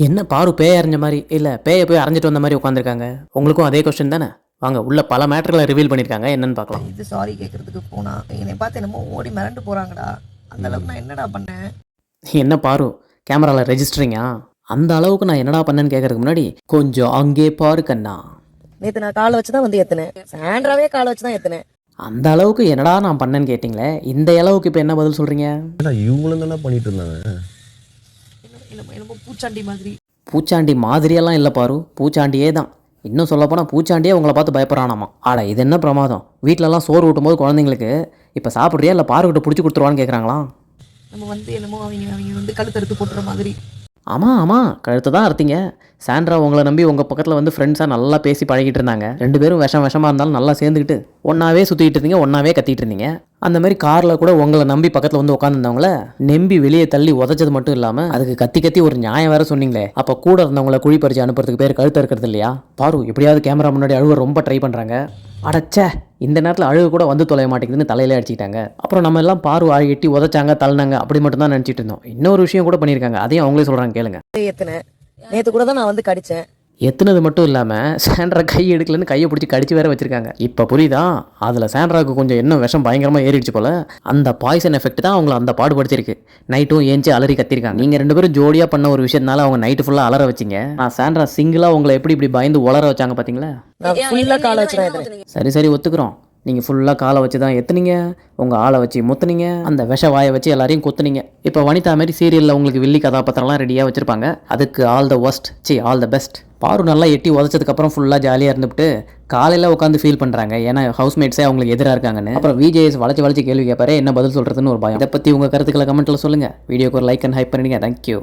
என்ன பாரு பேய் அரைஞ்ச மாதிரி இல்லை பேயை போய் அரைஞ்சிட்டு வந்த மாதிரி உட்காந்துருக்காங்க. உங்களுக்கும் அதே கொஸ்டின் தானே? வாங்க உள்ள பல மேட்டர்களை ரிவீல் பண்ணியிருக்காங்க, என்னன்னு பார்க்கலாம். இது சாரி கேட்கறதுக்கு போனா என்னை பார்த்து என்னமோ ஓடி மிரண்டு போறாங்கடா. அந்த அளவுக்கு நான் என்னடா பண்ணேன்? என்ன பாரு கேமராவில் ரெஜிஸ்டரிங்கா? அந்த அளவுக்கு நான் என்னடா பண்ணேன்னு கேட்கறதுக்கு முன்னாடி கொஞ்சம் அங்கே பாரு கண்ணா. நேற்று நான் காலை வச்சு தான் வந்து ஏற்றினேன். சாண்ட்ராவே காலை வச்சு தான் ஏற்றினேன். அந்த அளவுக்கு என்னடா நான் பண்ணேன்னு கேட்டிங்களே, இந்த அளவுக்கு இப்போ என்ன பதில் சொல்கிறீங்க? இவங்களும் தானே பண்ணிட்டு இருந்தாங்க. என்னமோ பூச்சாண்டி மாதிரி. பூச்சாண்டி மாதிரியெல்லாம் இல்லை பாரு, பூச்சாண்டியே தான். இன்னும் சொல்லப்போனால் பூச்சாண்டியே உங்களை பார்த்து பயப்படுறானாமா. ஆடா இது என்ன பிரமாதம்! வீட்டிலலாம் சோறு ஊட்டும் போது குழந்தைங்களுக்கு இப்போ சாப்பிட்றியா இல்லை பாருக்கிட்ட பிடிச்சி கொடுத்துருவான்னு கேட்குறாங்களாம். நம்ம வந்து என்னமோ அவங்க வந்து கழுத்தறுத்து போட்டுற மாதிரி. ஆமாம் ஆமாம், கழுத்து தான் அறுத்தீங்க. சாண்ட்ரா உங்களை நம்பி உங்கள் பக்கத்தில் வந்து ஃப்ரெண்ட்ஸாக நல்லா பேசி பழகிட்டு இருந்தாங்க. 2 பேரும் விஷமாக இருந்தாலும் நல்லா சேர்ந்துக்கிட்டு ஒன்றாவே சுற்றிட்டு இருந்தீங்க, ஒன்றாவே கத்திட்டு இருந்தீங்க. அந்த மாதிரி காரில் கூட உங்களை நம்பி பக்கத்தில் வந்து உட்காந்துருந்தவங்கள நம்பி வெளியே தள்ளி உதச்சது மட்டும் இல்லாமல் அதுக்கு கத்தி கத்தி ஒரு நியாயம் வேறு சொன்னீங்களே. அப்போ கூட இருந்தவங்களை குழி பறிச்சு அனுப்புறதுக்கு பேர் கழுத்து இருக்கிறது இல்லையா? பாரு எப்படியாவது கேமரா முன்னாடி அழுவ ரொம்ப ட்ரை பண்ணுறாங்க. அடச்சே, இந்த நேரத்தில் அழுகு கூட வந்து தொலைய மாட்டேங்குதுன்னு தலையில அடிச்சிட்டாங்க. அப்புறம் நம்ம எல்லாம் பாரு எட்டி உதச்சாங்க தள்ளினாங்க அப்படி மட்டும் தான் நினச்சிட்டு இருந்தோம். இன்னொரு விஷயம் கூட பண்ணியிருக்காங்க, அதையும் அவங்களே சொல்கிறாங்க கேளுங்க. நேற்று கூட தான் நான் வந்து கடிச்சேன். எத்துனது மட்டும் இல்லாமல் சாண்ட்ரா கை எடுக்கலன்னு கையை பிடிச்சி கடிச்சு வேற வச்சிருக்காங்க. இப்போ புரியுதா? அதில் சாண்ட்ராவுக்கு கொஞ்சம் இன்னும் விஷம் பயங்கரமாக ஏறிடுச்சு போல. அந்த பாய்சன் எஃபெக்ட் தான் அவங்கள அந்த பாடுபடுத்திருக்கு. நைட்டும் ஏஞ்சி அலறி கத்திருக்காங்க. நீங்கள் 2 பேரும் ஜோடியாக பண்ண ஒரு விஷயத்தினால அவங்க நைட்டு ஃபுல்லாக அலற வச்சிங்க. நான் சாண்ட்ரா சிங்கிளாக உங்களை எப்படி இப்படி பயந்து உளர வச்சாங்க பார்த்தீங்களா? சரி சரி ஒத்துக்கிறோம், நீங்கள் ஃபுல்லாக காலை வச்சு தான் எத்துனீங்க, உங்கள் ஆளை வச்சு முத்துனீங்க, அந்த விஷ வாயை வச்சு எல்லாரையும் குத்துனீங்க. இப்போ வனிதா மாதிரி சீரியலில் உங்களுக்கு வில்லி கதாபாத்திரம்லாம் ரெடியாக வச்சுருப்பாங்க. அதுக்கு all the worst, all the best. பாரு நல்லா எட்டி உதச்சதுக்கப்புறம் ஃபுல்லாக ஜாலியாக இருந்துவிட்டு காலையில் உட்காந்து ஃபீல் பண்ணுறாங்க, ஏன்னா ஹவுஸ்மேட்ஸே அவங்களுக்கு எதிராக இருக்காங்கன்னு. அப்புறம் விஜேஎஸ் வளைச்சு கேள்வி கேட்பாரு, என்ன பதில் சொல்கிறதுன்னு ஒரு பயம். இதை பற்றி உங்கள் கருத்துக்களை கமெண்ட்டில் சொல்லுங்கள். வீடியோக்கு ஒரு லைக் அண்ட் ஹைப் பண்ணிடுங்க. தேங்க்யூ.